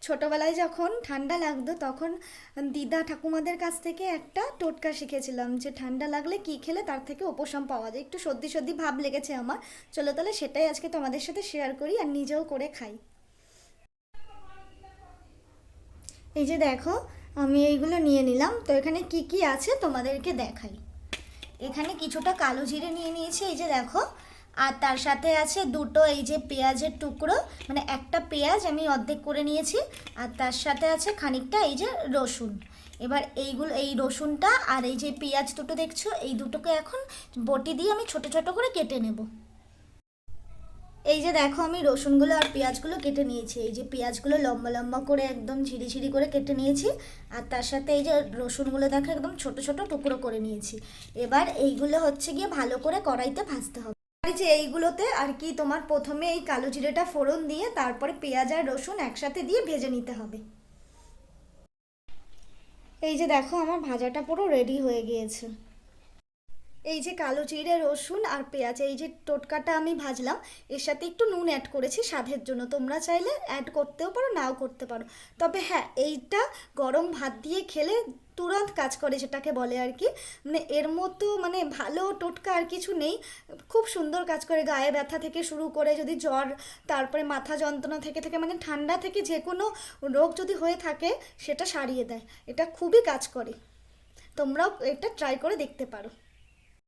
ছোটোবেলায় যখন ঠান্ডা লাগতো তখন দিদা ঠাকুমাদের কাছ থেকে একটা টোটকা শিখেছিলাম যে ঠান্ডা লাগলে কি খেলে তার থেকে উপশম পাওয়া যায়। একটু সর্দি সর্দি ভাব লেগেছে আমার, চলো তাহলে সেটাই আজকে তোমাদের সাথে শেয়ার করি আর নিজেও করে খাই। এই যে দেখো, আমি এইগুলো নিয়ে নিলাম। তো এখানে কি কি আছে তোমাদেরকে দেখাই। এখানে কিছুটা কালো জিরে নিয়ে নিয়েছি, এই যে দেখো। আর তার সাথে আছে দুটো এই যে পেঁয়াজের টুকরো, মানে একটা পেঁয়াজ আমি অর্ধেক করে নিয়েছি। আর তার সাথে আছে খানিকটা এই যে রসুন। এবার এইগুলো, এই রসুনটা আর এই যে পেঁয়াজ দুটো দেখছো, এই দুটোকে এখন বটি দিয়ে আমি ছোট ছোট করে কেটে নেব। এই যে দেখো, আমি রসুনগুলো আর পেঁয়াজগুলো কেটে নিয়েছি। এই যে পেঁয়াজগুলো লম্বা লম্বা করে একদম ঝিরি ঝিরি করে কেটে নিয়েছি। আর তার সাথে এই যে রসুনগুলো দেখো একদম ছোট ছোট টুকরো করে নিয়েছি। এবার এইগুলো হচ্ছে গিয়ে ভালো করে কড়াইতে ভাজতে হবে। আর এই যে এইগুলোতে আর কি তোমার প্রথমে এই কালো জিরেটা ফোড়ন দিয়ে তারপরে পেঁয়াজ আর রসুন একসাথে দিয়ে ভেজে নিতে হবে। এই যে দেখো, আমার ভাজাটা পুরো রেডি হয়ে গিয়েছে। এই যে কালো জিরে রসুন আর পেঁয়াজ, এই যে টোটকাটা আমি ভাজলাম, এর সাথে একটু নুন অ্যাড করেছি স্বাদের জন্য। তোমরা চাইলে অ্যাড করতেও পারো, নাও করতে পারো। তবে হ্যাঁ, এইটা গরম ভাত দিয়ে খেলে তুরন্ত কাজ করে, যেটাকে বলে আর কি। মানে এর মতো মানে ভালো টোটকা আর কিছু নেই। খুব সুন্দর কাজ করে, গায়ে ব্যথা থেকে শুরু করে যদি জ্বর, তারপরে মাথা যন্ত্রণা থেকে থেকে মানে ঠান্ডা থেকে যে কোনো রোগ যদি হয়ে থাকে সেটা সারিয়ে দেয়। এটা খুবই কাজ করে, তোমরাও এটা ট্রাই করে দেখতে পারো।